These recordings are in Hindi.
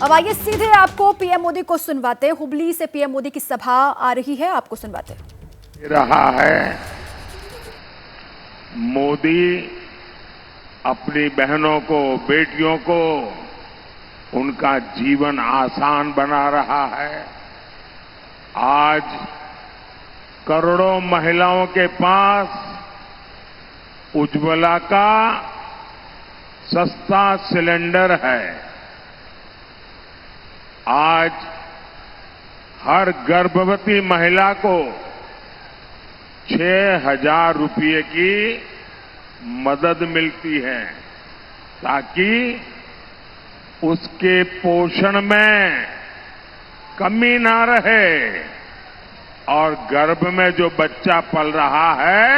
अब आइए सीधे आपको पीएम मोदी को सुनवाते हैं। हुबली से पीएम मोदी की सभा आ रही है, आपको सुनवाते हैं। रहा है मोदी अपनी बहनों को, बेटियों को उनका जीवन आसान बना रहा है। आज करोड़ों महिलाओं के पास उज्ज्वला का सस्ता सिलेंडर है। आज हर गर्भवती महिला को 6,000 रुपये की मदद मिलती है ताकि उसके पोषण में कमी ना रहे और गर्भ में जो बच्चा पल रहा है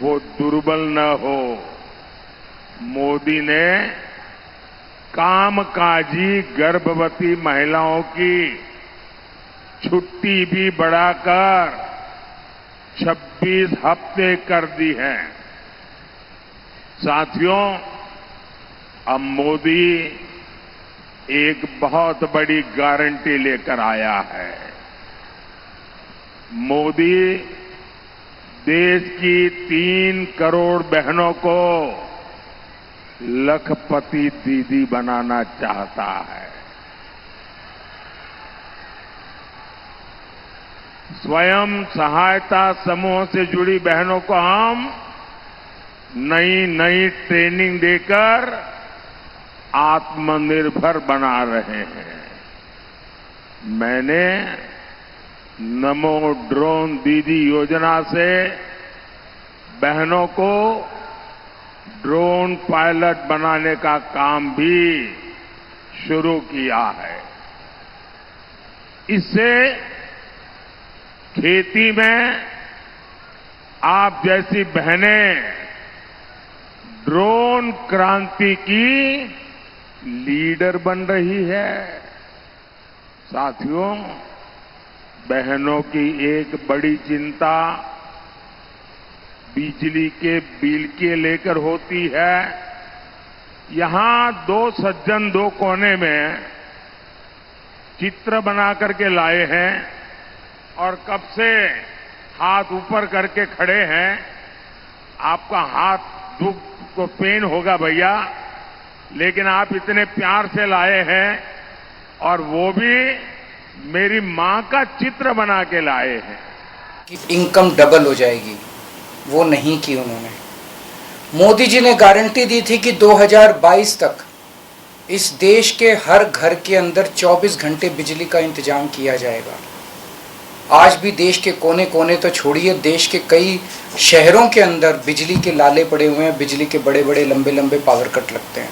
वो दुर्बल न हो। मोदी ने कामकाजी गर्भवती महिलाओं की छुट्टी भी बढ़ाकर 26 हफ्ते कर दी है। साथियों, अब मोदी एक बहुत बड़ी गारंटी लेकर आया है। मोदी देश की 3 करोड़ बहनों को लखपति दीदी बनाना चाहता है। स्वयं सहायता समूह से जुड़ी बहनों को हम नई ट्रेनिंग देकर आत्मनिर्भर बना रहे हैं। मैंने नमो ड्रोन दीदी योजना से बहनों को ड्रोन पायलट बनाने का काम भी शुरू किया है। इससे खेती में आप जैसी बहनें ड्रोन क्रांति की लीडर बन रही है। साथियों, बहनों की एक बड़ी चिंता बिजली के बिल के लेकर होती है। यहां 2 सज्जन 2 कोने में चित्र बना करके लाए हैं और कब से हाथ ऊपर करके खड़े हैं। आपका हाथ दुख को पेन होगा भैया, लेकिन आप इतने प्यार से लाए हैं और वो भी मेरी मां का चित्र बना के लाए हैं कि इनकम डबल हो जाएगी, वो नहीं की उन्होंने। मोदी जी ने गारंटी दी थी कि 2022 तक इस देश के हर घर के अंदर 24 घंटे बिजली का इंतजाम किया जाएगा। आज भी देश के कोने कोने तो छोड़िए, देश के कई शहरों के अंदर बिजली के लाले पड़े हुए हैं, बिजली के बड़े बड़े लंबे लंबे पावर कट लगते हैं।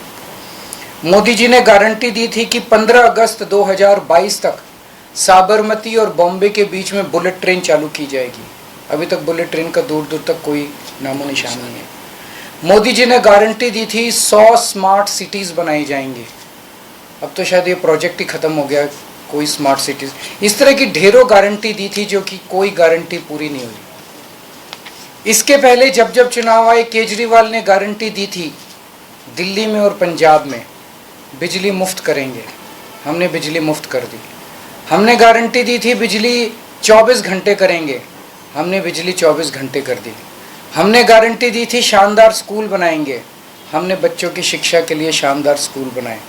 मोदी जी ने गारंटी दी थी कि 15 अगस्त 2022 तक साबरमती और बॉम्बे के बीच में बुलेट ट्रेन चालू की जाएगी। अभी तक बुलेट ट्रेन का दूर दूर तक कोई नामो निशान नहीं है। मोदी जी ने गारंटी दी थी 100 स्मार्ट सिटीज बनाई जाएंगी। अब तो शायद ये प्रोजेक्ट ही खत्म हो गया, कोई स्मार्ट सिटीज। इस तरह की ढेरों गारंटी दी थी जो कि कोई गारंटी पूरी नहीं हुई। इसके पहले जब जब चुनाव आए, केजरीवाल ने गारंटी दी थी दिल्ली में और पंजाब में बिजली मुफ्त करेंगे। हमने बिजली मुफ्त कर दी। हमने गारंटी दी थी बिजली 24 घंटे करेंगे। हमने बिजली 24 घंटे कर दी। हमने गारंटी दी थी शानदार स्कूल बनाएंगे। हमने बच्चों की शिक्षा के लिए शानदार स्कूल बनाए।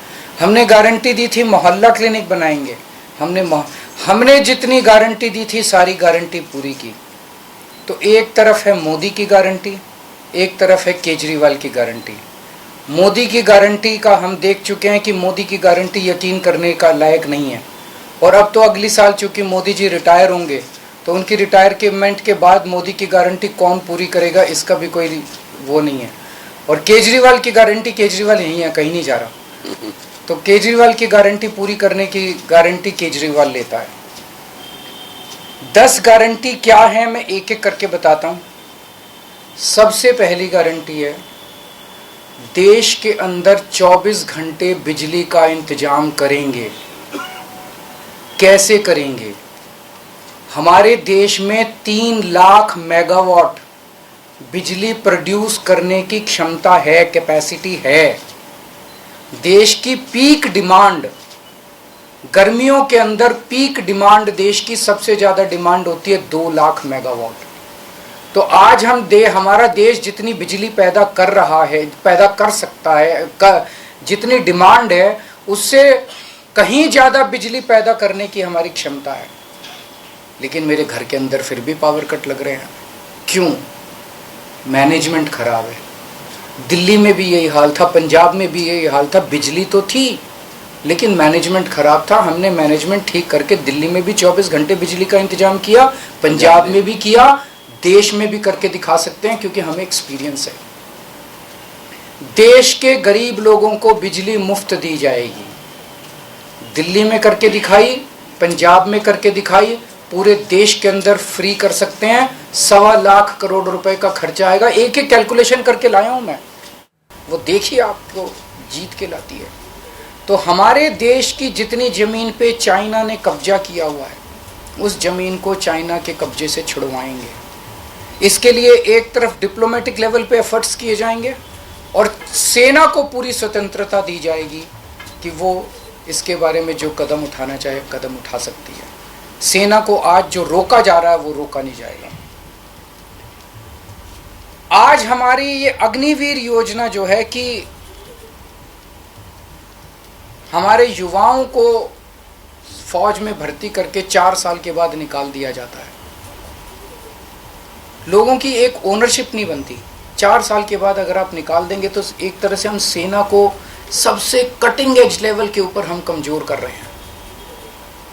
हमने गारंटी दी थी मोहल्ला क्लिनिक बनाएंगे। हमने जितनी गारंटी दी थी सारी गारंटी पूरी की। तो एक तरफ है मोदी की गारंटी, एक तरफ है केजरीवाल की गारंटी। मोदी की गारंटी का हम देख चुके हैं कि मोदी की गारंटी यकीन करने का लायक नहीं है। और अब तो अगली साल चूंकि मोदी जी रिटायर होंगे तो उनकी रिटायरमेंट के बाद मोदी की गारंटी कौन पूरी करेगा, इसका भी कोई वो नहीं है। और केजरीवाल की गारंटी, केजरीवाल यहीं है, कहीं नहीं जा रहा। तो केजरीवाल की गारंटी पूरी करने की गारंटी केजरीवाल लेता है। 10 गारंटी क्या है मैं एक एक करके बताता हूं। सबसे पहली गारंटी है देश के अंदर 24 घंटे बिजली का इंतजाम करेंगे। कैसे करेंगे? हमारे देश में 3 लाख मेगावाट बिजली प्रोड्यूस करने की क्षमता है, कैपेसिटी है। देश की पीक डिमांड गर्मियों के अंदर पीक डिमांड, देश की सबसे ज़्यादा डिमांड होती है 2 लाख मेगावाट। तो आज हमारा देश जितनी बिजली पैदा कर रहा है, पैदा कर सकता है, जितनी डिमांड है उससे कहीं ज़्यादा बिजली पैदा करने की हमारी क्षमता है। लेकिन मेरे घर के अंदर फिर भी पावर कट लग रहे हैं। क्यों? मैनेजमेंट खराब है। दिल्ली में भी यही हाल था, पंजाब में भी यही हाल था। बिजली तो थी लेकिन मैनेजमेंट खराब था। हमने मैनेजमेंट ठीक करके दिल्ली में भी 24 घंटे बिजली का इंतजाम किया, पंजाब में भी किया, देश में भी करके दिखा सकते हैं क्योंकि हमें एक्सपीरियंस है। देश के गरीब लोगों को बिजली मुफ्त दी जाएगी। दिल्ली में करके दिखाई, पंजाब में करके दिखाई, पूरे देश के अंदर फ्री कर सकते हैं। 1.25 लाख करोड़ रुपए का खर्चा आएगा। एक एक कैलकुलेशन करके लाया हूं मैं, वो देखिए आपको जीत के लाती है। तो हमारे देश की जितनी जमीन पे चाइना ने कब्जा किया हुआ है, उस जमीन को चाइना के कब्जे से छुड़वाएंगे। इसके लिए एक तरफ डिप्लोमेटिक लेवल पे एफर्ट्स किए जाएंगे और सेना को पूरी स्वतंत्रता दी जाएगी कि वो इसके बारे में जो कदम उठाना चाहे कदम उठा सकती है। सेना को आज जो रोका जा रहा है वो रोका नहीं जाएगा। आज हमारी ये अग्निवीर योजना जो है कि हमारे युवाओं को फौज में भर्ती करके 4 साल के बाद निकाल दिया जाता है। लोगों की एक ओनरशिप नहीं बनती। 4 साल के बाद अगर आप निकाल देंगे तो एक तरह से हम सेना को सबसे कटिंग एज लेवल के ऊपर हम कमजोर कर रहे हैं।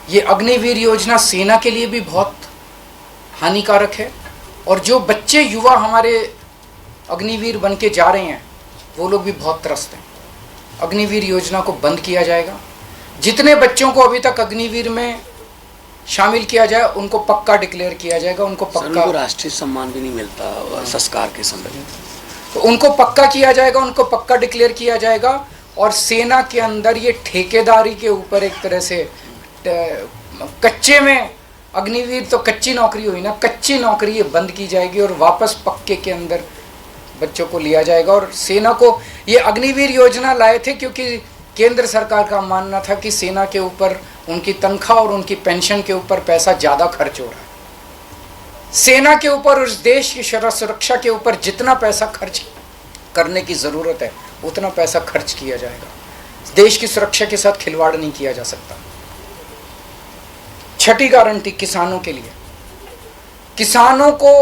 ये अग्निवीर योजना सेना के लिए भी बहुत हानिकारक है और जो बच्चे युवा हमारे अग्निवीर बन के जा रहे हैं वो लोग भी बहुत त्रस्त हैं। अग्निवीर योजना को बंद किया जाएगा। जितने बच्चों को अभी तक अग्निवीर में शामिल किया जाए उनको पक्का डिक्लेयर किया जाएगा। उनको पक्का राष्ट्रीय सम्मान भी नहीं मिलता संस्कार के समय, तो उनको पक्का किया जाएगा, उनको पक्का डिक्लेयर किया जाएगा। और सेना के अंदर ये ठेकेदारी के ऊपर एक तरह से कच्चे में, अग्निवीर तो कच्ची नौकरी हुई ना, कच्ची नौकरी ये बंद की जाएगी और वापस पक्के के अंदर बच्चों को लिया जाएगा। और सेना को ये अग्निवीर योजना लाए थे क्योंकि केंद्र सरकार का मानना था कि सेना के ऊपर उनकी तनख्वाह और उनकी पेंशन के ऊपर पैसा ज़्यादा खर्च हो रहा है। सेना के ऊपर, उस देश की सुरक्षा के ऊपर जितना पैसा खर्च करने की ज़रूरत है उतना पैसा खर्च किया जाएगा। देश की सुरक्षा के साथ खिलवाड़ नहीं किया जा सकता। छठी गारंटी किसानों के लिए। किसानों को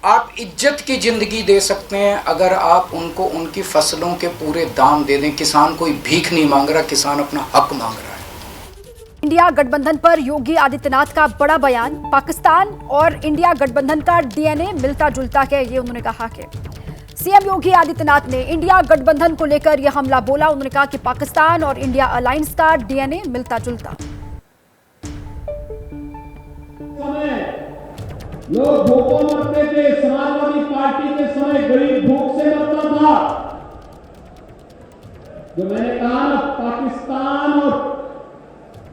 आप इज्जत की जिंदगी दे सकते हैं अगर आप उनको उनकी फसलों के पूरे दाम दे दें। किसान कोई भीख नहीं मांग रहा, किसान अपना हक मांग रहा है। इंडिया गठबंधन पर योगी आदित्यनाथ का बड़ा बयान। पाकिस्तान और इंडिया गठबंधन का डीएनए मिलता जुलता है, ये उन्होंने कहा कि सीएम योगी आदित्यनाथ ने इंडिया गठबंधन को लेकर यह हमला बोला। उन्होंने कहा कि पाकिस्तान और इंडिया अलायंस का डीएनए मिलता जुलता। लोग भूखों मरते थे, समाजवादी पार्टी के समय गरीब भूख से मरता था। जो मैंने कहा ना, पाकिस्तान और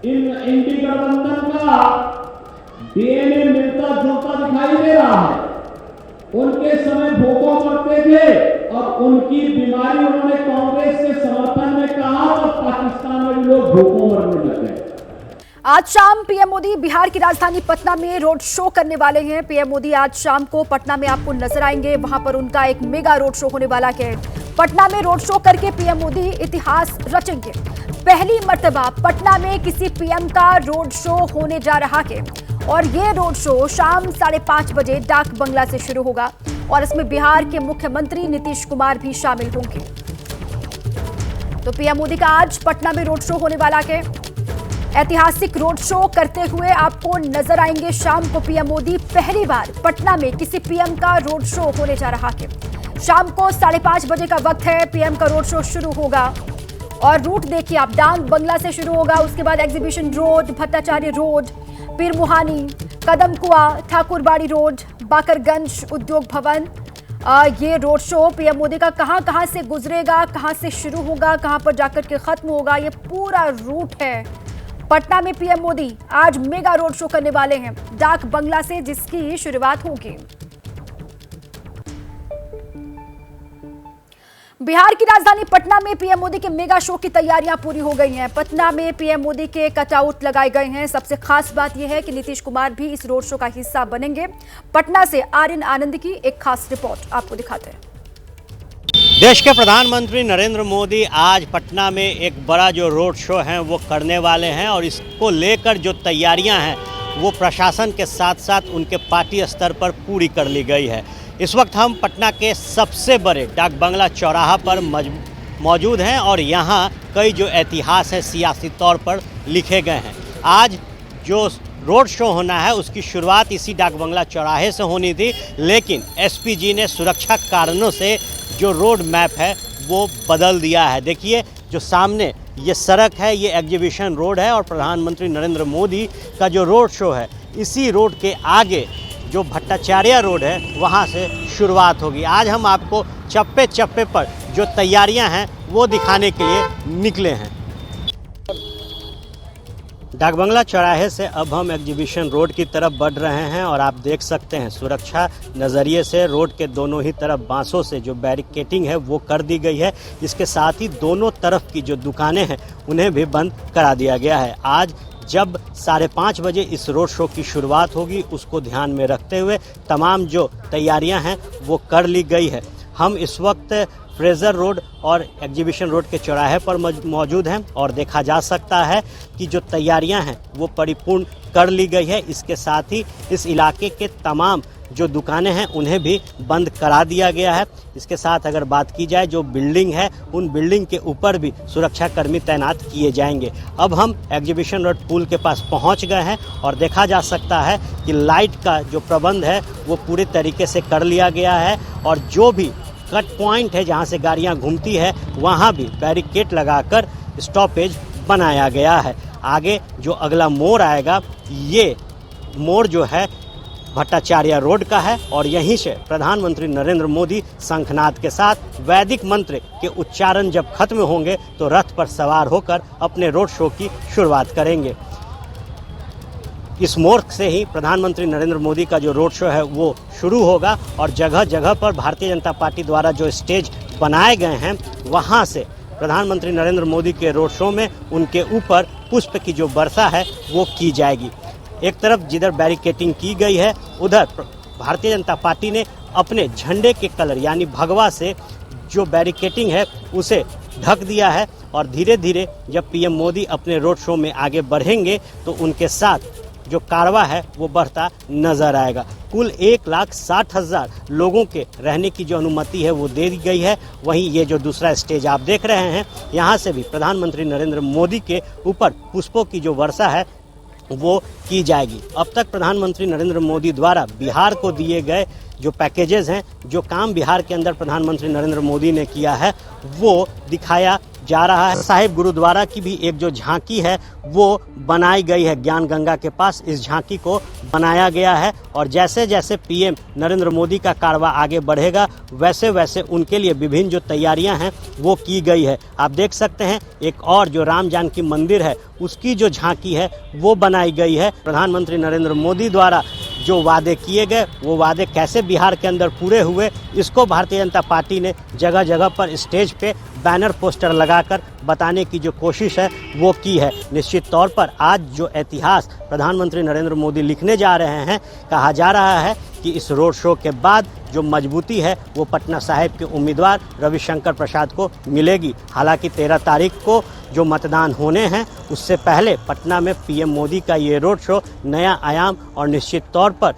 इंडी गठबंधन का डीएनए मिलता जुलता दिखाई दे रहा है। उनके समय भूखों मरते थे और उनकी बीमारी उन्होंने कांग्रेस के समर्थन में कहा और पाकिस्तान में भी लोग भूखों मरने लगे। आज शाम पीएम मोदी बिहार की राजधानी पटना में रोड शो करने वाले हैं। पीएम मोदी आज शाम को पटना में आपको नजर आएंगे। वहां पर उनका एक मेगा रोड शो होने वाला है। पटना में रोड शो करके पीएम मोदी इतिहास रचेंगे। पहली मर्तबा पटना में किसी पीएम का रोड शो होने जा रहा है और ये रोड शो शाम 5:30 बजे डाक बंगला से शुरू होगा और इसमें बिहार के मुख्यमंत्री नीतीश कुमार भी शामिल होंगे। तो पीएम मोदी का आज पटना में रोड शो होने वाला है। ऐतिहासिक रोड शो करते हुए आपको नजर आएंगे शाम को पीएम मोदी। पहली बार पटना में किसी पीएम का रोड शो होने जा रहा है। शाम को 5:30 बजे का वक्त है। पीएम का रोड शो शुरू होगा और रूट देखिए आप, डाक बंगला से शुरू होगा, उसके बाद एग्जीबिशन रोड, भट्टाचार्य रोड, पीर मुहानी, कदम कुआ, ठाकुरबाड़ी रोड, बाकरगंज उद्योग भवन। ये रोड शो पीएम मोदी का कहां से गुजरेगा, कहां से शुरू होगा, कहां पर जाकर के खत्म होगा, ये पूरा रूट है। पटना में पीएम मोदी आज मेगा रोड शो करने वाले हैं डाक बंगला से, जिसकी शुरुआत होगी। बिहार की राजधानी पटना में पीएम मोदी के मेगा शो की तैयारियां पूरी हो गई हैं। पटना में पीएम मोदी के कटआउट लगाए गए हैं। सबसे खास बात यह है कि नीतीश कुमार भी इस रोड शो का हिस्सा बनेंगे। पटना से आर्यन आनंद की एक खास रिपोर्ट आपको दिखाते हैं। देश के प्रधानमंत्री नरेंद्र मोदी आज पटना में एक बड़ा जो रोड शो है वो करने वाले हैं और इसको लेकर जो तैयारियां हैं वो प्रशासन के साथ साथ उनके पार्टी स्तर पर पूरी कर ली गई है। इस वक्त हम पटना के सबसे बड़े डाक बंगला चौराहा पर मौजूद हैं और यहाँ कई जो इतिहास है सियासी तौर पर लिखे गए हैं। आज जो रोड शो होना है उसकी शुरुआत इसी डाक बंगला चौराहे से होनी थी, लेकिन एसपी जी ने सुरक्षा कारणों से जो रोड मैप है वो बदल दिया है। देखिए जो सामने ये सड़क है ये एग्जीबिशन रोड है और प्रधानमंत्री नरेंद्र मोदी का जो रोड शो है इसी रोड के आगे जो भट्टाचार्य रोड है वहाँ से शुरुआत होगी। आज हम आपको चप्पे चप्पे पर जो तैयारियां हैं वो दिखाने के लिए निकले हैं। डाक बंगला चौराहे से अब हम एग्जीबिशन रोड की तरफ बढ़ रहे हैं और आप देख सकते हैं सुरक्षा नज़रिए से रोड के दोनों ही तरफ बांसों से जो बैरिकेटिंग है वो कर दी गई है। इसके साथ ही दोनों तरफ की जो दुकानें हैं उन्हें भी बंद करा दिया गया है। आज जब 5:30 बजे इस रोड शो की शुरुआत होगी उसको ध्यान में रखते हुए तमाम जो तैयारियां हैं वो कर ली गई है। हम इस वक्त फ्रेजर रोड और एग्जीबिशन रोड के चौराहे पर मौजूद हैं और देखा जा सकता है कि जो तैयारियां हैं वो परिपूर्ण कर ली गई है। इसके साथ ही इस इलाके के तमाम जो दुकानें हैं उन्हें भी बंद करा दिया गया है। इसके साथ अगर बात की जाए जो बिल्डिंग है उन बिल्डिंग के ऊपर भी सुरक्षाकर्मी तैनात किए जाएंगे। अब हम एग्जीबिशन रोड पुल के पास पहुंच गए हैं और देखा जा सकता है कि लाइट का जो प्रबंध है वो पूरे तरीके से कर लिया गया है और जो भी कट पॉइंट है जहां से गाड़ियां घूमती है वहां भी बैरिकेड लगाकर स्टॉपेज बनाया गया है। आगे जो अगला मोड़ आएगा ये मोड़ जो है भट्टाचार्य रोड का है और यहीं से प्रधानमंत्री नरेंद्र मोदी शंखनाद के साथ वैदिक मंत्र के उच्चारण जब खत्म होंगे तो रथ पर सवार होकर अपने रोड शो की शुरुआत करेंगे। इस मोड़ से ही प्रधानमंत्री नरेंद्र मोदी का जो रोड शो है वो शुरू होगा और जगह जगह पर भारतीय जनता पार्टी द्वारा जो स्टेज बनाए गए हैं वहां से प्रधानमंत्री नरेंद्र मोदी के रोड शो में उनके ऊपर पुष्प की जो वर्षा है वो की जाएगी। एक तरफ जिधर बैरिकेटिंग की गई है उधर भारतीय जनता पार्टी ने अपने झंडे के कलर यानी भगवा से जो बैरिकेटिंग है उसे ढक दिया है और धीरे धीरे जब पीएम मोदी अपने रोड शो में आगे बढ़ेंगे तो उनके साथ जो कारवा है वो बढ़ता नजर आएगा। कुल 1,60,000 लोगों के रहने की जो अनुमति है वो दे दी गई है। वहीं ये जो दूसरा स्टेज आप देख रहे हैं यहाँ से भी प्रधानमंत्री नरेंद्र मोदी के ऊपर पुष्पों की जो वर्षा है वो की जाएगी। अब तक प्रधानमंत्री नरेंद्र मोदी द्वारा बिहार को दिए गए जो पैकेजेस हैं, जो काम बिहार के अंदर प्रधानमंत्री नरेंद्र मोदी ने किया है वो दिखाया जा रहा है। साहिब गुरुद्वारा की भी एक जो झांकी है वो बनाई गई है ज्ञान गंगा के पास। इस झांकी को बनाया गया है और जैसे जैसे पीएम नरेंद्र मोदी का कारवा आगे बढ़ेगा वैसे वैसे उनके लिए विभिन्न जो तैयारियां हैं वो की गई है। आप देख सकते हैं एक और जो राम जानकी मंदिर है उसकी जो झांकी है वो बनाई गई है। प्रधानमंत्री नरेंद्र मोदी द्वारा जो वादे किए गए वो वादे कैसे बिहार के अंदर पूरे हुए इसको भारतीय जनता पार्टी ने जगह जगह पर स्टेज पे बैनर पोस्टर लगाकर बताने की जो कोशिश है वो की है। निश्चित तौर पर आज जो इतिहास प्रधानमंत्री नरेंद्र मोदी लिखने जा रहे हैं, कहा जा रहा है कि इस रोड शो के बाद जो मजबूती है वो पटना साहिब के उम्मीदवार रविशंकर प्रसाद को मिलेगी। हालांकि 13 तारीख को जो मतदान होने हैं उससे पहले पटना में पीएम मोदी का ये रोड शो नया आयाम और निश्चित तौर पर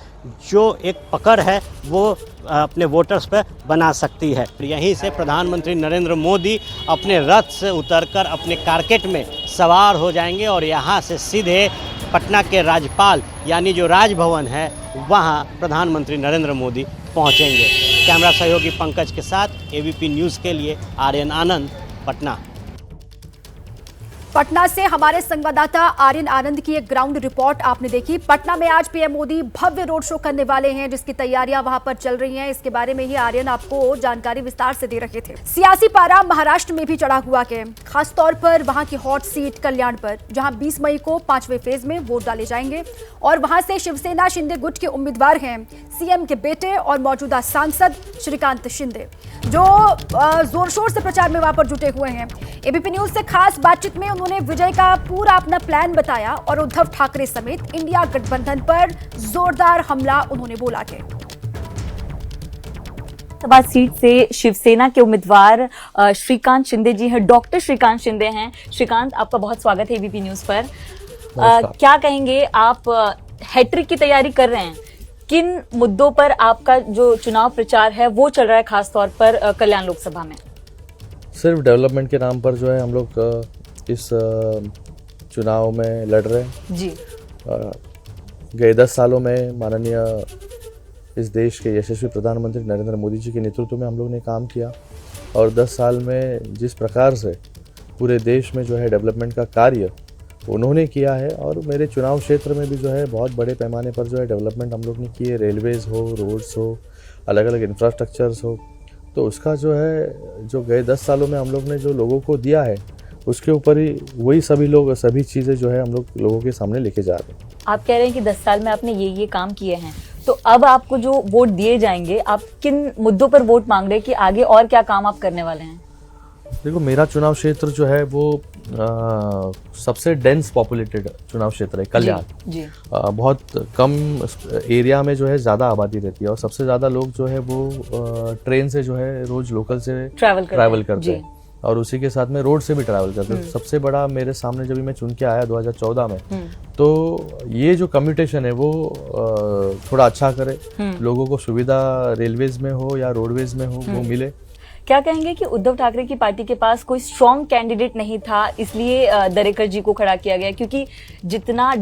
जो एक पकड़ है वो अपने वोटर्स पर बना सकती है। यहीं से प्रधानमंत्री नरेंद्र मोदी अपने रथ से उतरकर अपने कारकेट में सवार हो जाएंगे और यहाँ से सीधे पटना के राज्यपाल यानी जो राजभवन है वहाँ प्रधानमंत्री नरेंद्र मोदी पहुँचेंगे। कैमरा सहयोगी पंकज के साथ एबीपी न्यूज़ के लिए आर्यन आनंद, पटना। पटना से हमारे संवाददाता आर्यन आनंद की एक ग्राउंड रिपोर्ट आपने देखी। पटना में आज पीएम मोदी भव्य रोड शो करने वाले हैं जिसकी तैयारियां वहां पर चल रही हैं। इसके बारे में ही आर्यन आपको जानकारी विस्तार से दे रहे थे। सियासी पारा महाराष्ट्र में भी चढ़ा हुआ है, खासतौर पर वहां की हॉट सीट कल्याण पर, जहां 20 मई को 5वें फेज में वोट डाले जाएंगे और वहां से शिवसेना शिंदे गुट के उम्मीदवार हैं सीएम के बेटे और मौजूदा सांसद श्रीकांत शिंदे। जो जोर शोर से प्रचार में वहां पर जुटे हुए हैं। एबीपी न्यूज से खास बातचीत में उन्होंने विजय का पूरा अपना प्लान बताया और उद्धव ठाकरे समेत इंडिया गठबंधन पर जोरदार हमला उन्होंने बोला कि लोकसभा सीट से शिवसेना के उम्मीदवार श्रीकांत शिंदे जी हैं, डॉक्टर श्रीकांत शिंदे हैं। श्रीकांत, आपका बहुत स्वागत है एबीपी न्यूज पर। क्या कहेंगे, आप हैट्रिक की तैयारी कर रहे हैं, किन मुद्दों पर आपका जो चुनाव प्रचार है वो चल रहा है, खासतौर पर कल्याण लोकसभा में? सिर्फ डेवलपमेंट के नाम पर जो है हम लोग इस चुनाव में लड़ रहे हैं जी। गए 10 सालों में माननीय इस देश के यशस्वी प्रधानमंत्री नरेंद्र मोदी जी के नेतृत्व में हम लोग ने काम किया और 10 साल में जिस प्रकार से पूरे देश में जो है डेवलपमेंट का कार्य उन्होंने किया है और मेरे चुनाव क्षेत्र में भी जो है बहुत बड़े पैमाने पर जो है डेवलपमेंट हम लोग ने किए, रेलवेज़ हो, रोड्स हो, अलग अलग इंफ्रास्ट्रक्चर्स हो, तो उसका जो है जो गए 10 सालों में हम लोग ने जो लोगों को दिया है उसके ऊपर ही वही सभी चीज़ें जो है हम लोग लोगों के सामने लेके जा रहे हैं। आप कह रहे हैं कि 10 साल में आपने ये काम किए हैं, तो अब आपको जो वोट दिए जाएंगे, आप किन मुद्दों पर वोट मांग रहे हैं कि आगे और क्या काम आप करने वाले हैं? देखो, मेरा चुनाव क्षेत्र जो है वो सबसे डेंस पॉपुलेटेड चुनाव क्षेत्र है कल्याण जी। बहुत कम एरिया में जो है ज़्यादा आबादी रहती है और सबसे ज़्यादा लोग जो है वो ट्रेन से जो है रोज लोकल से ट्रैवल करते हैं और उसी के साथ में रोड से भी ट्रैवल करते हैं। सबसे बड़ा मेरे सामने जब मैं चुन के आया 2014 में, तो ये जो कम्यूटेशन है वो थोड़ा अच्छा करे, लोगों को सुविधा रेलवेज में हो या रोडवेज में हो वो मिले। क्या कहेंगे कि उद्धव ठाकरे की पार्टी के पास कोई स्ट्रॉन्ग कैंडिडेट नहीं था, इसलिए दरेकर जी को खड़ा किया गया? क्योंकि जितना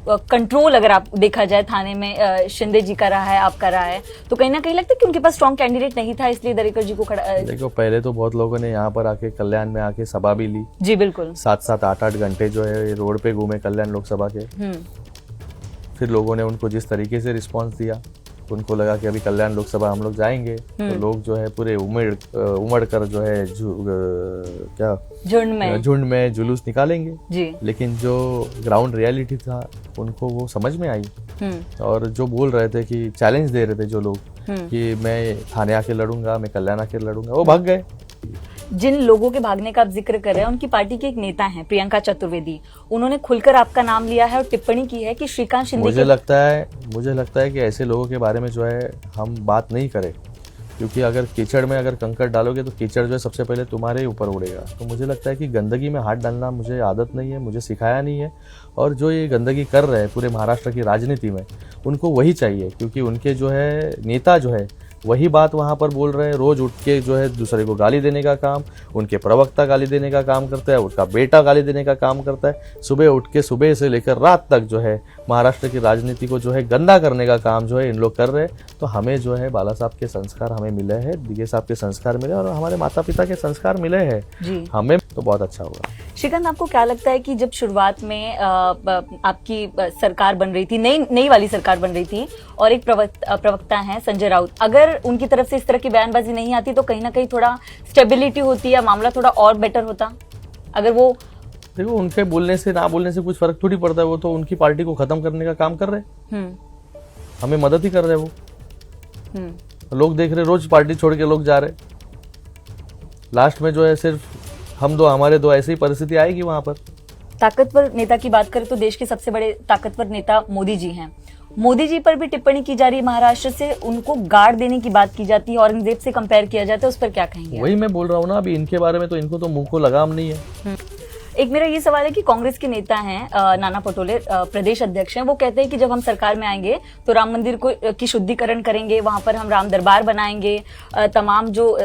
कंट्रोल अगर आप देखा जाए थाने में शिंदे जी का रहा है, आपका रहा है, तो कहीं ना कहीं लगता है कि उनके पास स्ट्रॉन्ग कैंडिडेट नहीं था, इसलिए दरेकर जी को खड़ा। देखो, पहले तो बहुत लोगों ने यहाँ पर आके कल्याण में आके सभा भी ली जी, बिल्कुल 7-7, 8-8 घंटे जो है रोड पे घूमे कल्याण लोकसभा के। फिर लोगों ने उनको जिस तरीके से रिस्पॉन्स दिया, उनको लगा कि अभी कल्याण लोकसभा हम लोग जाएंगे तो लोग जो है पूरे उमड़ कर जो है झुंड में जुलूस निकालेंगे जी। लेकिन जो ग्राउंड रियलिटी था उनको वो समझ में आई और जो बोल रहे थे कि चैलेंज दे रहे थे जो लोग कि मैं थाने आके लड़ूंगा, मैं कल्याण आके लड़ूंगा, वो भाग गए। जिन लोगों के भागने का आप जिक्र कर रहे हैं, उनकी पार्टी के एक नेता हैं प्रियंका चतुर्वेदी, उन्होंने खुलकर आपका नाम लिया है और टिप्पणी की है कि श्रीकांत शिंदे। मुझे लगता है कि ऐसे लोगों के बारे में जो है हम बात नहीं करें, क्योंकि अगर कीचड़ में अगर कंकड़ डालोगे तो कीचड़ जो है सबसे पहले तुम्हारे ही ऊपर उड़ेगा। तो मुझे लगता है कि गंदगी में हाथ डालना मुझे आदत नहीं है, मुझे सिखाया नहीं है, और जो ये गंदगी कर रहे हैं पूरे महाराष्ट्र की राजनीति में उनको वही चाहिए, क्योंकि उनके जो है नेता जो है वही बात वहाँ पर बोल रहे हैं। रोज उठ के जो है दूसरे को गाली देने का काम, उनके प्रवक्ता गाली देने का काम करता है, उनका बेटा गाली देने का काम करता है। सुबह उठ के सुबह से लेकर रात तक जो है महाराष्ट्र की राजनीति को जो है गंदा करने का काम जो है इन लोग कर रहे हैं। तो हमें जो है बाला साहब के संस्कार हमें मिले हैं, दिगे साहब के संस्कार मिले और हमारे माता पिता के संस्कार मिले हैं, हमें तो बहुत अच्छा हुआ। श्रीकांत, आपको क्या लगता है कि जब शुरुआत में आपकी सरकार बन रही थी, नई वाली सरकार बन रही थी, और एक प्रवक्ता हैं संजय राउत, अगर उनकी तरफ से इस तरह की बयानबाजी नहीं आती तो कहीं ना कहीं थोड़ा स्टेबिलिटी होती या मामला थोड़ा और बेटर होता? अगर वो देखो, उनके बोलने से ना बोलने से कुछ फर्क थोड़ी पड़ता है, वो तो उनकी पार्टी को खत्म करने का काम कर रहे हैं, हमें मदद ही कर रहे हैं वो। लोग देख रहे, रोज पार्टी छोड़ के लोग जा रहे, लास्ट में जो है सिर्फ हम दो, हमारे दो, ऐसी परिस्थिति आएगी वहां पर। ताकतवर नेता की बात करें तो देश के सबसे बड़े ताकतवर नेता मोदी जी हैं। मोदी जी पर भी टिप्पणी की जा रही है, महाराष्ट्र से उनको गार्ड देने की बात की जाती है, औरंगजेब से कंपेयर किया जाता है, उस पर क्या कहेंगे? वही मैं बोल रहा हूँ ना, अभी इनके बारे में तो इनको तो मुंह को लगाम नहीं है। एक मेरा ये सवाल है कि कांग्रेस के नेता हैं नाना पटोले, प्रदेश अध्यक्ष हैं, वो कहते हैं कि जब हम सरकार में आएंगे तो राम मंदिर की शुद्धिकरण करेंगे, वहां पर हम राम दरबार बनाएंगे, तमाम जो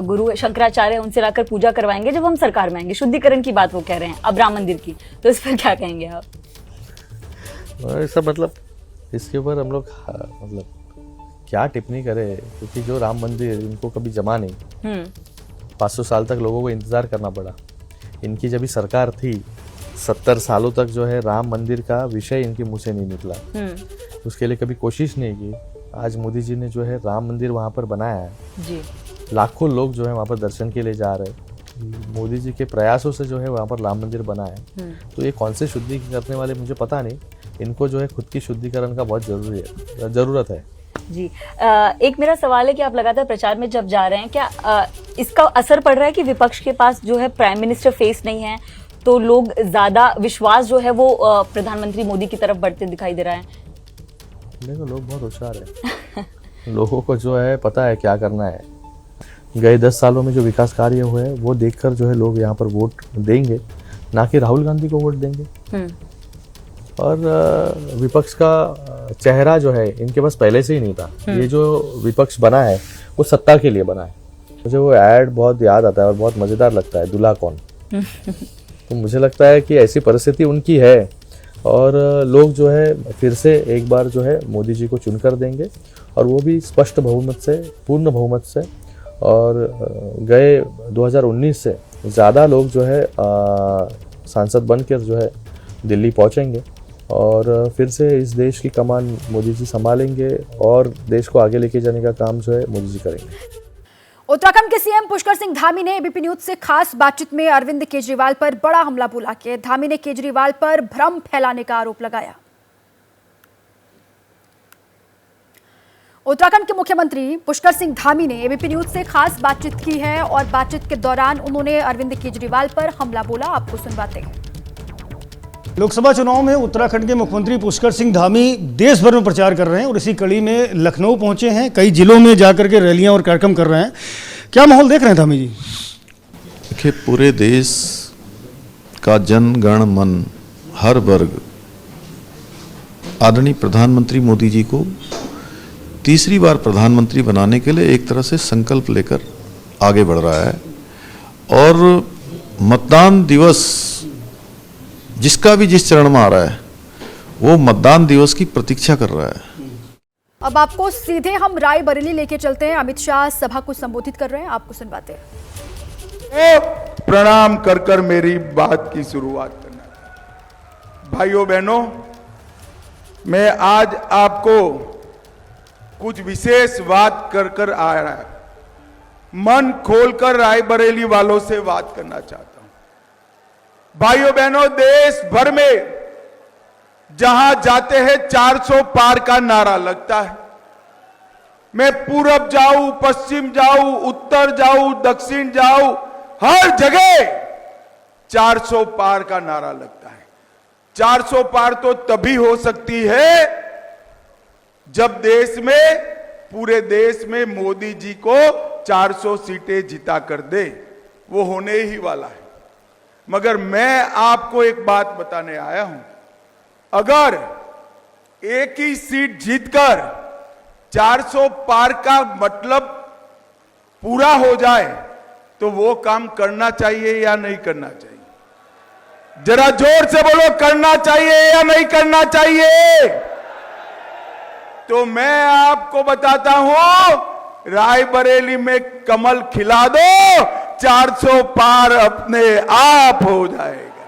गुरु शंकराचार्य हैं उनसे लाकर पूजा करवाएंगे जब हम सरकार में आएंगे। शुद्धिकरण की बात वो कह रहे हैं अब राम मंदिर की, तो इस पर क्या कहेंगे आप? ऐसा मतलब इसके ऊपर हम लोग मतलब क्या टिप्पणी करें, क्योंकि जो राम मंदिर इनको कभी जमा नहीं, 500 साल तक लोगों को इंतजार करना पड़ा। इनकी जब भी सरकार थी 70 सालों तक जो है राम मंदिर का विषय इनके मुंह से नहीं निकला, उसके लिए कभी कोशिश नहीं की। आज मोदी जी ने जो है राम मंदिर वहाँ पर बनाया है जी। लाखों लोग जो है वहाँ पर दर्शन के लिए जा रहे हैं, मोदी जी के प्रयासों से जो है वहाँ पर राम मंदिर बना है। तो ये कौन से शुद्धि करने वाले मुझे पता नहीं, इनको जो है खुद की शुद्धिकरण का बहुत ज़रूरत है। जी एक मेरा सवाल है कि आप लगातार प्रचार में जब जा रहे हैं, क्या इसका असर पड़ रहा है कि विपक्ष के पास जो है प्राइम मिनिस्टर फेस नहीं है, तो लोग ज्यादा विश्वास जो है वो प्रधानमंत्री मोदी की तरफ बढ़ते दिखाई दे रहा है? देखो, लोग बहुत होशियार है। लोगों को जो है पता है क्या करना है। गए 10 सालों में जो विकास कार्य हुए हैं वो देखकर जो है लोग यहाँ पर वोट देंगे, ना कि राहुल गांधी को वोट देंगे। और विपक्ष का चेहरा जो है इनके पास पहले से ही नहीं था। ये जो विपक्ष बना है वो सत्ता के लिए बना है। मुझे वो ऐड बहुत याद आता है और बहुत मज़ेदार लगता है, दूल्हा कौन। तो मुझे लगता है कि ऐसी परिस्थिति उनकी है और लोग जो है फिर से एक बार जो है मोदी जी को चुनकर देंगे, और वो भी स्पष्ट बहुमत से, पूर्ण बहुमत से। और गए 2019 से ज़्यादा लोग जो है सांसद बनकर जो है दिल्ली पहुंचेंगे और फिर से इस देश की कमान मोदी जी संभालेंगे और देश को आगे लेके जाने का काम जो है मोदी जी करेंगे। उत्तराखंड के सीएम पुष्कर सिंह धामी ने एबीपी न्यूज से खास बातचीत में अरविंद केजरीवाल पर बड़ा हमला बोला कि धामी ने केजरीवाल पर भ्रम फैलाने का आरोप लगाया। उत्तराखंड के मुख्यमंत्री पुष्कर सिंह धामी ने एबीपी न्यूज से खास बातचीत की है और बातचीत के दौरान उन्होंने अरविंद केजरीवाल पर हमला बोला। आपको सुनवाते हैं। लोकसभा चुनाव में उत्तराखंड के मुख्यमंत्री पुष्कर सिंह धामी देश भर में प्रचार कर रहे हैं और इसी कड़ी में लखनऊ पहुंचे हैं। कई जिलों में जाकर के रैलियां और कार्यक्रम कर रहे हैं। क्या माहौल देख रहे हैं धामी जी? देखिए, पूरे देश का जन गण मन हर वर्ग आदरणीय प्रधानमंत्री मोदी जी को तीसरी बार प्रधानमंत्री बनाने के लिए एक तरह से संकल्प लेकर आगे बढ़ रहा है। और मतदान दिवस जिसका भी जिस चरण में आ रहा है वो मतदान दिवस की प्रतीक्षा कर रहा है। अब आपको सीधे हम रायबरेली लेके चलते हैं। अमित शाह सभा को संबोधित कर रहे हैं, आपको सुनवाते हैं। प्रणाम कर कर मेरी बात की शुरुआत करना। भाइयों बहनों, मैं आज आपको कुछ विशेष बात कर कर आ रहा है। मन खोलकर रायबरेली वालों से बात करना चाहता हूं। भाइयों बहनों, देश भर में जहां जाते हैं 400 पार का नारा लगता है। मैं पूरब जाऊं, पश्चिम जाऊं, उत्तर जाऊं, दक्षिण जाऊं, हर जगह 400 पार का नारा लगता है। 400 पार तो तभी हो सकती है जब देश में, पूरे देश में मोदी जी को 400 सीटें जिता कर दे। वो होने ही वाला है। मगर मैं आपको एक बात बताने आया हूं। अगर एक ही सीट जीतकर 400 पार का मतलब पूरा हो जाए तो वो काम करना चाहिए या नहीं करना चाहिए? जरा जोर से बोलो, करना चाहिए या नहीं करना चाहिए? तो मैं आपको बताता हूं, रायबरेली में कमल खिला दो, 400 पार अपने आप हो जाएगा।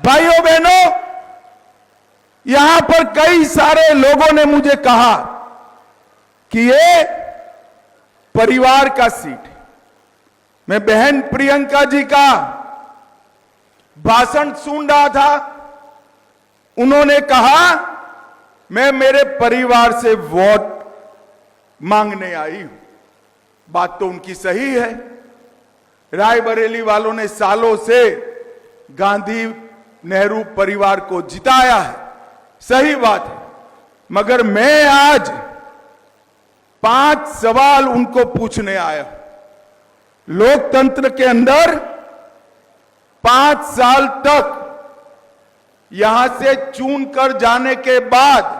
भाइयों बहनों, यहां पर कई सारे लोगों ने मुझे कहा कि ये परिवार का सीट है। मैं बहन प्रियंका जी का भाषण सुन रहा था। उन्होंने कहा मैं मेरे परिवार से वोट मांगने आई हूं। बात तो उनकी सही है। रायबरेली वालों ने सालों से गांधी नेहरू परिवार को जिताया है, सही बात है। मगर मैं आज 5 सवाल उनको पूछने आया हूं। लोकतंत्र के अंदर 5 साल तक यहां से चुन कर जाने के बाद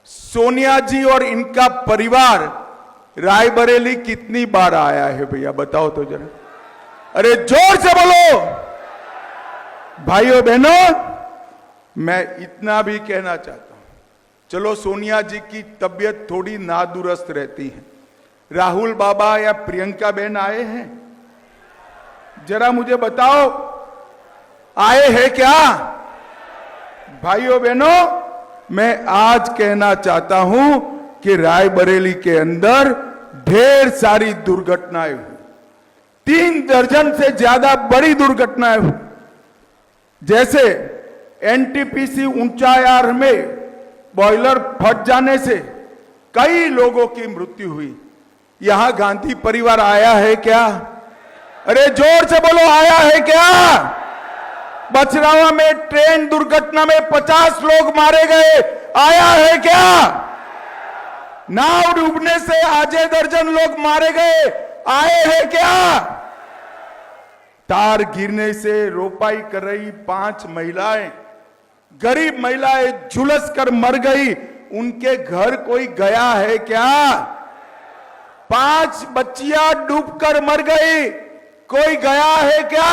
सोनिया जी और इनका परिवार रायबरेली कितनी बार आया है भैया, बताओ तो जरा। अरे जोर से बोलो। भाइयों बहनों, मैं इतना भी कहना चाहता हूं, चलो सोनिया जी की तबीयत थोड़ी नादुरुस्त रहती है। राहुल बाबा या प्रियंका बहन आए हैं? जरा मुझे बताओ, आए हैं क्या? भाइयों बहनों, मैं आज कहना चाहता हूं कि रायबरेली के अंदर ढेर सारी दुर्घटनाएं हुई। 3 दर्जन से ज्यादा बड़ी दुर्घटनाएं हुई। जैसे एनटीपीसी ऊंचायार में बॉयलर फट जाने से कई लोगों की मृत्यु हुई। यहां गांधी परिवार आया है क्या? अरे जोर से बोलो, आया है क्या? बछरावा में ट्रेन दुर्घटना में 50 लोग मारे गए, आया है क्या? नाव डूबने से आधे दर्जन लोग मारे गए, आए हैं क्या? तार गिरने से रोपाई कर रही 5 महिलाएं, गरीब महिलाएं झुलस कर मर गई, उनके घर कोई गया है क्या? 5 बच्चियां डूबकर मर गई, कोई गया है क्या?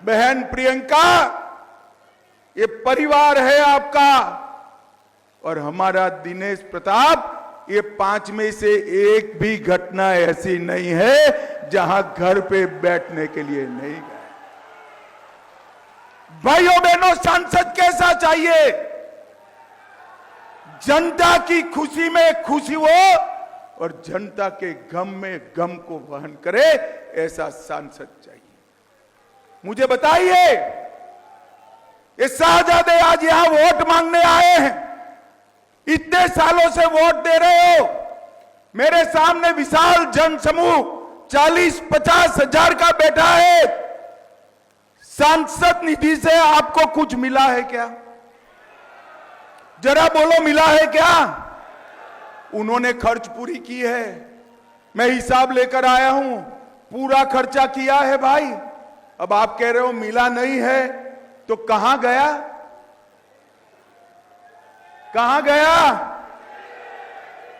बहन प्रियंका, ये परिवार है आपका, और हमारा दिनेश प्रताप, ये 5 में से एक भी घटना ऐसी नहीं है जहां घर पे बैठने के लिए नहीं गए। भाइयों बहनों, सांसद कैसा चाहिए? जनता की खुशी में खुशी हो और जनता के गम में गम को वहन करे, ऐसा सांसद चाहिए। मुझे बताइए, ये शाहजादे आज यहां वोट मांगने आए हैं, इतने सालों से वोट दे रहे हो, मेरे सामने विशाल जनसमूह 40-50 हजार का बैठा है, सांसद निधि से आपको कुछ मिला है क्या? जरा बोलो, मिला है क्या? उन्होंने खर्च पूरी की है, मैं हिसाब लेकर आया हूं, पूरा खर्चा किया है भाई। अब आप कह रहे हो मिला नहीं है, तो कहां गया? कहां गया?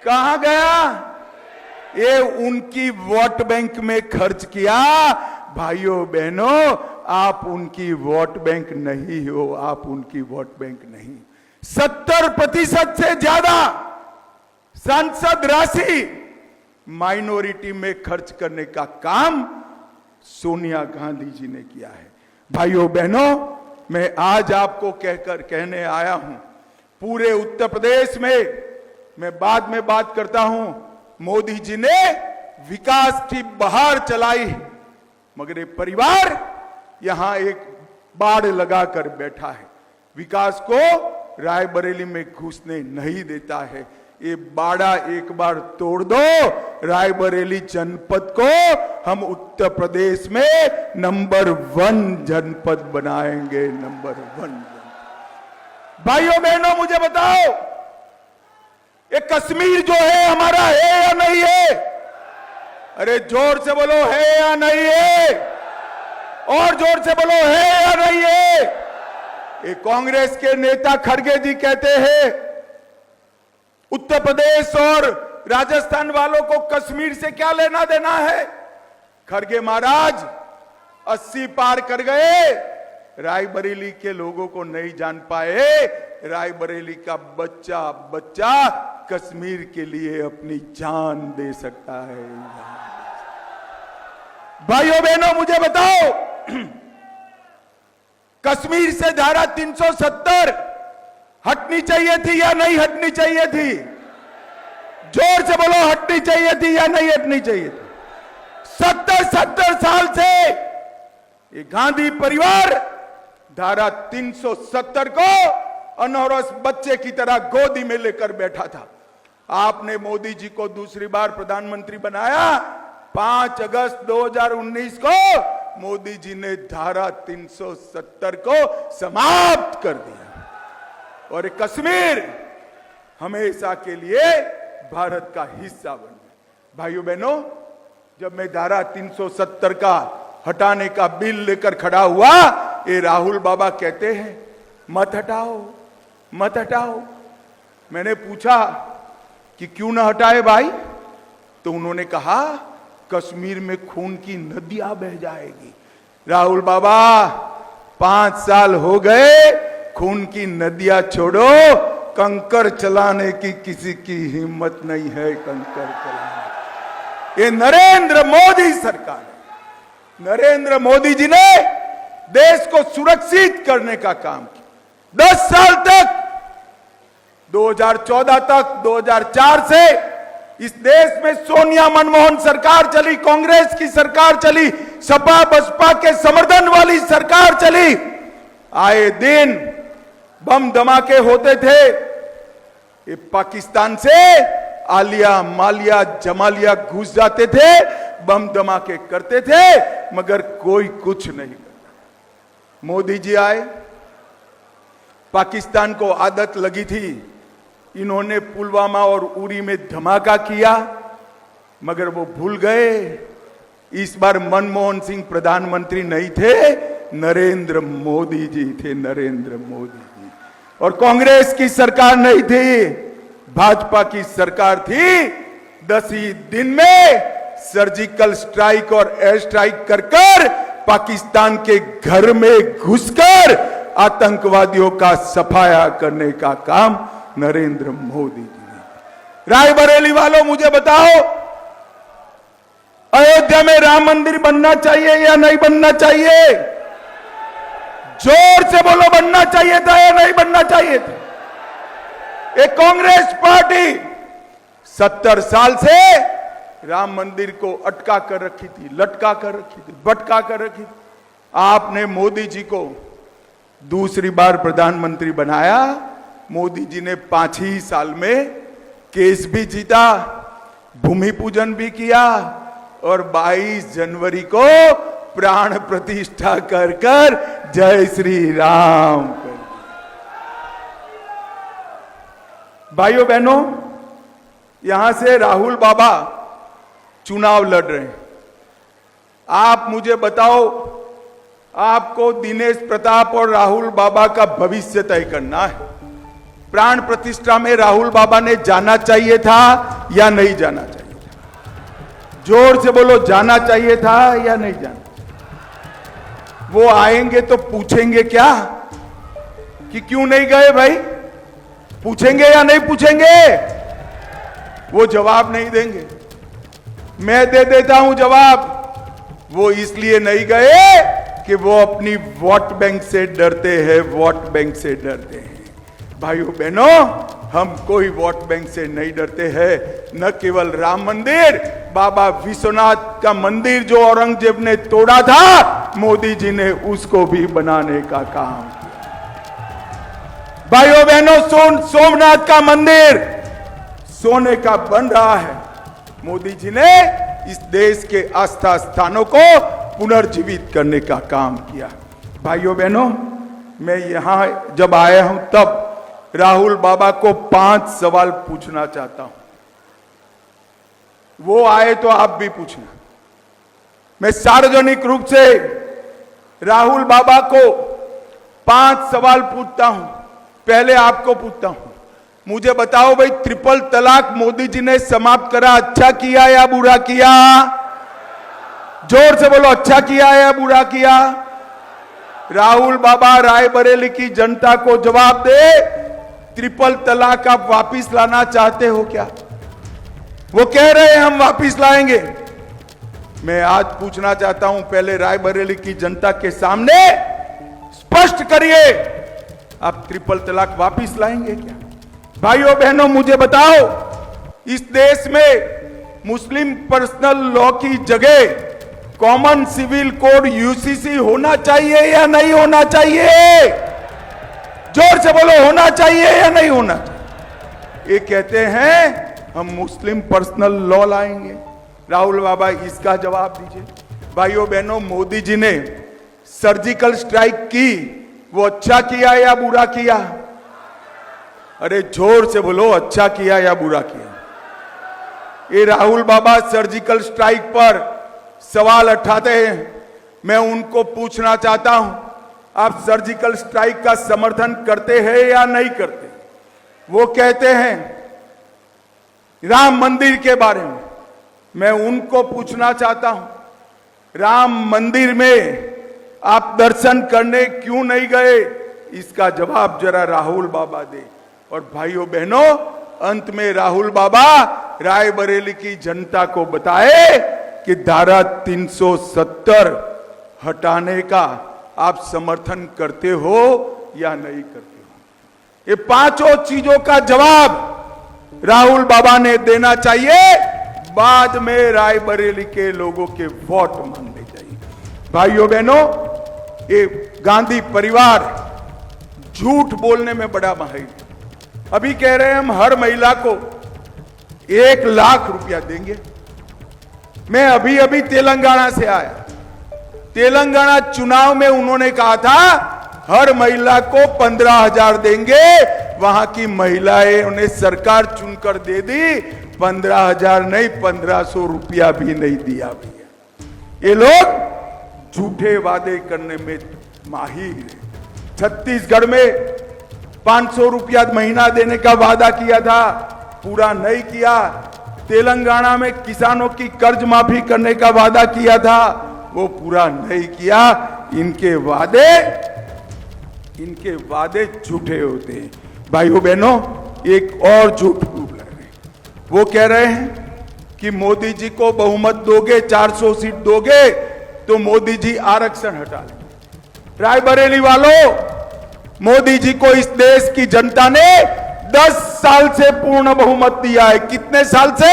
कहां गया? ये उनकी वोट बैंक में खर्च किया। भाइयों बहनों, आप उनकी वोट बैंक नहीं हो, आप उनकी वोट बैंक नहीं। 70% से ज्यादा सांसद राशि माइनॉरिटी में खर्च करने का काम सोनिया गांधी जी ने किया है। भाइयों बहनों, मैं आज आपको कहने आया हूं, पूरे उत्तर प्रदेश में, मैं बाद में बात करता हूं, मोदी जी ने विकास की बहार चलाई, मगर ये परिवार यहां एक बाड़ लगाकर बैठा है, विकास को रायबरेली में घुसने नहीं देता है। ये बाड़ा एक बार तोड़ दो, रायबरेली जनपद को हम उत्तर प्रदेश में नंबर 1 जनपद बनाएंगे, नंबर 1। भाइयों बहनों, मुझे बताओ, ये कश्मीर जो है हमारा है या नहीं है? अरे जोर से बोलो, है या नहीं है? और जोर से बोलो, है या नहीं है? ये कांग्रेस के नेता खड़गे जी कहते हैं उत्तर प्रदेश और राजस्थान वालों को कश्मीर से क्या लेना देना है। खड़गे महाराज 80 पार कर गए, रायबरेली के लोगों को नहीं जान पाए। रायबरेली का बच्चा बच्चा कश्मीर के लिए अपनी जान दे सकता है। भाइयों बहनों, मुझे बताओ, कश्मीर से धारा 370 हटनी चाहिए थी या नहीं हटनी चाहिए थी? जोर से बोलो, हटनी चाहिए थी या नहीं हटनी चाहिए थी? 70 साल से ये गांधी परिवार धारा 370 को अनौरस बच्चे की तरह गोदी में लेकर बैठा था। आपने मोदी जी को दूसरी बार प्रधानमंत्री बनाया, 5 अगस्त 2019 को मोदी जी ने धारा 370 को समाप्त कर दिया और कश्मीर हमेशा के लिए भारत का हिस्सा बन गया। भाइयों बहनों, जब मैं धारा 370 का हटाने का बिल लेकर खड़ा हुआ, ये राहुल बाबा कहते हैं मत हटाओ, मत हटाओ। मैंने पूछा कि क्यों ना हटाए भाई, तो उन्होंने कहा कश्मीर में खून की नदियां बह जाएगी। राहुल बाबा, 5 साल हो गए, खून की नदियां छोड़ो, कंकर चलाने की किसी की हिम्मत नहीं है। कंकर चलाने ये नरेंद्र मोदी सरकार है। नरेंद्र मोदी जी ने देश को सुरक्षित करने का काम किया। 10 साल तक, 2014 तक, 2004 से इस देश में सोनिया मनमोहन सरकार चली, कांग्रेस की सरकार चली, सपा बसपा के समर्थन वाली सरकार चली। आए दिन बम धमाके होते थे, ये पाकिस्तान से आलिया मालिया जमालिया घुस जाते थे, बम धमाके करते थे, मगर कोई कुछ नहीं करता। मोदी जी आए, पाकिस्तान को आदत लगी थी, इन्होंने पुलवामा और उरी में धमाका किया, मगर वो भूल गए इस बार मनमोहन सिंह प्रधानमंत्री नहीं थे, नरेंद्र मोदी जी थे, नरेंद्र मोदी जी। और कांग्रेस की सरकार नहीं थी, भाजपा की सरकार थी। 10 ही दिन में सर्जिकल स्ट्राइक और एयर स्ट्राइक कर कर पाकिस्तान के घर में घुसकर आतंकवादियों का सफाया करने का काम नरेंद्र मोदी जी ने। रायबरेली वालों मुझे बताओ, अयोध्या में राम मंदिर बनना चाहिए या नहीं बनना चाहिए? जोर से बोलो, बनना चाहिए था या नहीं बनना चाहिए था? एक कांग्रेस पार्टी 70 साल से राम मंदिर को अटका कर रखी थी, लटका कर रखी थी, भटका कर रखी थी। आपने मोदी जी को दूसरी बार प्रधानमंत्री बनाया। मोदी जी ने 5 ही साल में केस भी जीता, भूमि पूजन भी किया और 22 जनवरी को प्राण प्रतिष्ठा कर कर जय श्री राम कर। भाइयों बहनों, यहां से राहुल बाबा चुनाव लड़ रहे हैं। आप मुझे बताओ, आपको दिनेश प्रताप और राहुल बाबा का भविष्य तय करना है। प्राण प्रतिष्ठा में राहुल बाबा ने जाना चाहिए था या नहीं जाना चाहिए था? जोर से बोलो, जाना चाहिए था या नहीं जाना? वो आएंगे तो पूछेंगे क्या कि क्यों नहीं गए भाई? पूछेंगे या नहीं पूछेंगे? वो जवाब नहीं देंगे। मैं दे देता हूं जवाब। वो इसलिए नहीं गए कि वो अपनी वोट बैंक से डरते हैं, वोट बैंक से डरते हैं। भाइयों बहनों, हम कोई वोट बैंक से नहीं डरते हैं। न केवल राम मंदिर, बाबा विश्वनाथ का मंदिर जो औरंगजेब ने तोड़ा था, मोदी जी ने उसको भी बनाने का काम किया। भाइयों बहनों, सोमनाथ का मंदिर सोने का बन रहा है। मोदी जी ने इस देश के आस्था स्थानों को पुनर्जीवित करने का काम किया। भाइयों बहनों, मैं यहां जब आया हूं तब राहुल बाबा को 5 सवाल पूछना चाहता हूं। वो आए तो आप भी पूछना। मैं सार्वजनिक रूप से राहुल बाबा को 5 सवाल पूछता हूं। पहले आपको पूछता हूं, मुझे बताओ भाई, ट्रिपल तलाक मोदी जी ने समाप्त करा, अच्छा किया या बुरा किया? जोर से बोलो, अच्छा किया या बुरा किया? राहुल बाबा रायबरेली की जनता को जवाब दे, ट्रिपल तलाक आप वापिस लाना चाहते हो क्या? वो कह रहे हैं हम वापिस लाएंगे। मैं आज पूछना चाहता हूं, पहले रायबरेली की जनता के सामने स्पष्ट करिए, आप ट्रिपल तलाक वापिस लाएंगे क्या? भाइयों बहनों, मुझे बताओ, इस देश में मुस्लिम पर्सनल लॉ की जगह कॉमन सिविल कोड यूसीसी होना चाहिए या नहीं होना चाहिए? जोर से बोलो, होना चाहिए या नहीं होना चाहिए? ये कहते हैं हम मुस्लिम पर्सनल लॉ लाएंगे। राहुल बाबा, इसका जवाब दीजिए। भाइयों बहनों, मोदी जी ने सर्जिकल स्ट्राइक की, वो अच्छा किया या बुरा किया? अरे जोर से बोलो, अच्छा किया या बुरा किया? ये राहुल बाबा सर्जिकल स्ट्राइक पर सवाल उठाते हैं। मैं उनको पूछना चाहता हूं, आप सर्जिकल स्ट्राइक का समर्थन करते हैं या नहीं करते? वो कहते हैं राम मंदिर के बारे में। मैं उनको पूछना चाहता हूं, राम मंदिर में आप दर्शन करने क्यों नहीं गए? इसका जवाब जरा राहुल बाबा दे। और भाइयों बहनों, अंत में राहुल बाबा रायबरेली की जनता को बताए कि धारा 370 हटाने का आप समर्थन करते हो या नहीं करते हो? ये 5 चीजों का जवाब राहुल बाबा ने देना चाहिए। बाद में रायबरेली के लोगों के वोट मांगने चाहिए। भाइयों बहनों, ये गांधी परिवार झूठ बोलने में बड़ा माहिर। अभी कह रहे हैं हम हर महिला को 1 लाख रुपया देंगे। मैं अभी अभी तेलंगाना से आया। तेलंगाना चुनाव में उन्होंने कहा था हर महिला को 15,000 देंगे। वहां की महिलाएं उन्हें सरकार चुनकर दे दी। 15,000 नहीं, 1,500 रुपया भी नहीं दिया भैया। ये लोग झूठे वादे करने में माहिर है। छत्तीसगढ़ में 500 रुपया महीना देने का वादा किया था, पूरा नहीं किया। तेलंगाना में किसानों की कर्ज माफी करने का वादा किया था, वो पूरा नहीं किया। इनके वादे झूठे होते हैं। भाइयों बहनों, एक और झूठ बोल रहे हैं। वो कह रहे हैं कि मोदी जी को बहुमत दोगे, 400 सीट दोगे तो मोदी जी आरक्षण हटा लेंगे। रायबरेली वालों, मोदी जी को इस देश की जनता ने 10 साल से पूर्ण बहुमत दिया है। कितने साल से?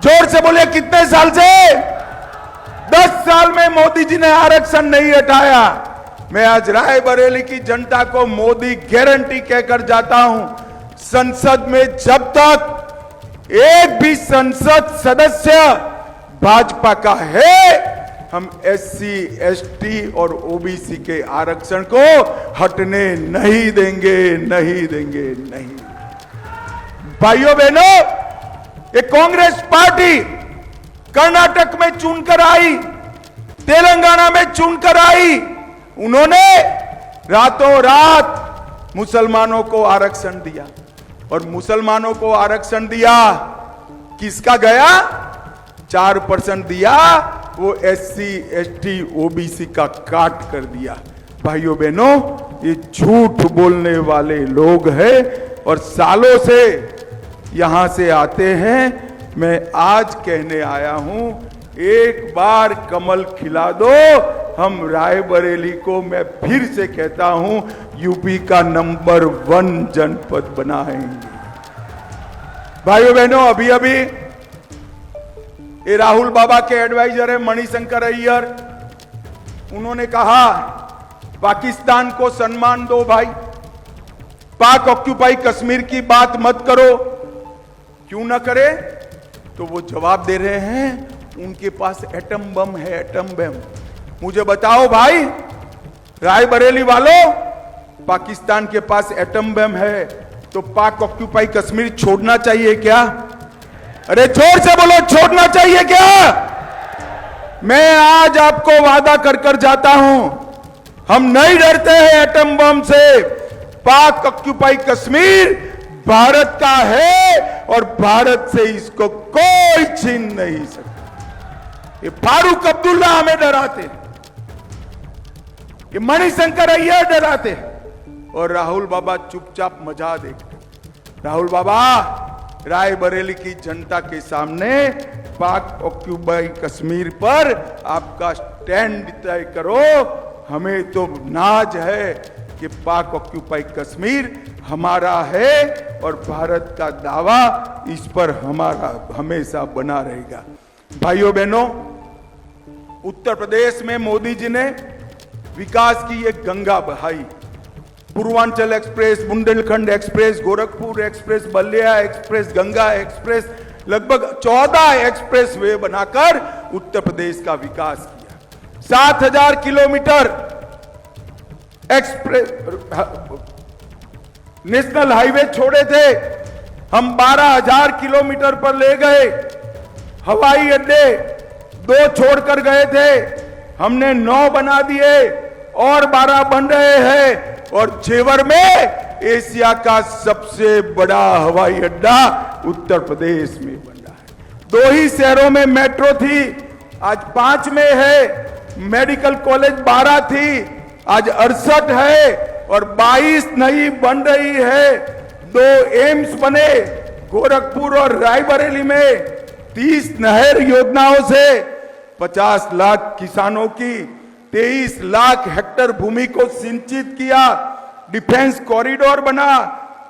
जोर से बोले, कितने साल से? 10 साल में मोदी जी ने आरक्षण नहीं हटाया। मैं आज रायबरेली की जनता को मोदी गारंटी कहकर जाता हूं, संसद में जब तक एक भी संसद सदस्य भाजपा का है, हम SC, ST और OBC के आरक्षण को हटने नहीं देंगे, नहीं देंगे, नहीं। भाइयों बहनों, ये कांग्रेस पार्टी कर्नाटक में चुनकर आई, तेलंगाना में चुनकर आई। उन्होंने रातों रात मुसलमानों को आरक्षण दिया, और मुसलमानों को आरक्षण दिया किसका गया? 4% दिया, वो SC, ST, OBC का काट कर दिया। भाइयों बहनों, ये झूठ बोलने वाले लोग हैं और सालों से यहां से आते हैं। मैं आज कहने आया हूं, एक बार कमल खिला दो, हम रायबरेली को, मैं फिर से कहता हूं, यूपी का नंबर 1 जनपद बनाएंगे। भाइयों बहनों, अभी अभी ये राहुल बाबा के एडवाइजर है मणिशंकर अय्यर, उन्होंने कहा पाकिस्तान को सम्मान दो भाई, पाक ऑक्यूपाई कश्मीर की बात मत करो। क्यों ना करे? तो वो जवाब दे रहे हैं उनके पास एटम बम है, एटम बम। मुझे बताओ भाई, रायबरेली वालों, पाकिस्तान के पास एटम बम है तो पाक ऑक्यूपाई कश्मीर छोड़ना चाहिए क्या? अरे जोर से बोलो, छोड़ना चाहिए क्या? मैं आज आपको वादा कर कर जाता हूं, हम नहीं डरते हैं एटम बम से। पाक ऑक्यूपाई कश्मीर भारत का है और भारत से इसको कोई छीन नहीं सकता। ये फारूक अब्दुल्ला हमें डराते, ये मणिशंकर अय्यर डराते, और राहुल बाबा चुपचाप मजा देखते। राहुल बाबा, रायबरेली की जनता के सामने पाक ऑक्यूपाई कश्मीर पर आपका स्टैंड तय करो। हमें तो नाज है कि पाक ऑक्यूपाई कश्मीर हमारा है और भारत का दावा इस पर हमारा हमेशा बना रहेगा। भाइयों बहनों, उत्तर प्रदेश में मोदी जी ने विकास की एक गंगा बहाई। Purvanchal express, Bundelkhand express, Gorakhpur express, Ballia express, Ganga express, लगभग 14 एक्सप्रेस वे बनाकर उत्तर प्रदेश का विकास किया। 7,000 किलोमीटर एक्सप्रेस नेशनल हाईवे छोड़े थे, हम 12,000 किलोमीटर पर ले गए। हवाई अड्डे 2 छोड़कर गए थे, हमने 9 बना दिए और 12 बन रहे हैं। और जेवर में एशिया का सबसे बड़ा हवाई अड्डा उत्तर प्रदेश में बन रहा है। 2 ही शहरों में मेट्रो थी, आज 5 में है। मेडिकल कॉलेज 12 थी, आज 68 है और 22 नई बन रही है। 2 एम्स बने गोरखपुर और रायबरेली में। 30 नहर योजनाओं से 50 लाख किसानों की 23 लाख हेक्टेयर भूमि को सिंचित किया। डिफेंस कॉरिडोर बना।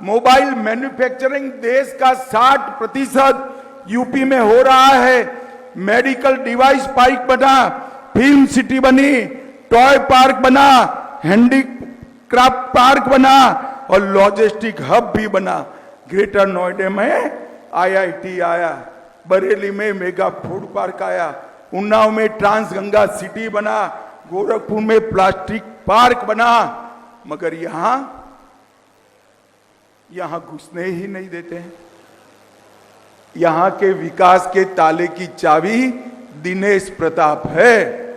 मोबाइल मैन्युफैक्चरिंग देश का 60% यूपी में हो रहा है। मेडिकल डिवाइस पार्क बना, फिल्म सिटी बनी, टॉय पार्क बना, क्राफ्ट पार्क बना और लॉजिस्टिक हब भी बना। ग्रेटर नोएडा में IIT आया, बरेली में मेगा फूड पार्क आया, उन्नाव में ट्रांस गंगा सिटी बना, गोरखपुर में प्लास्टिक पार्क बना, मगर यहां घुसने ही नहीं देते हैं। यहां के विकास के ताले की चाबी दिनेश प्रताप है।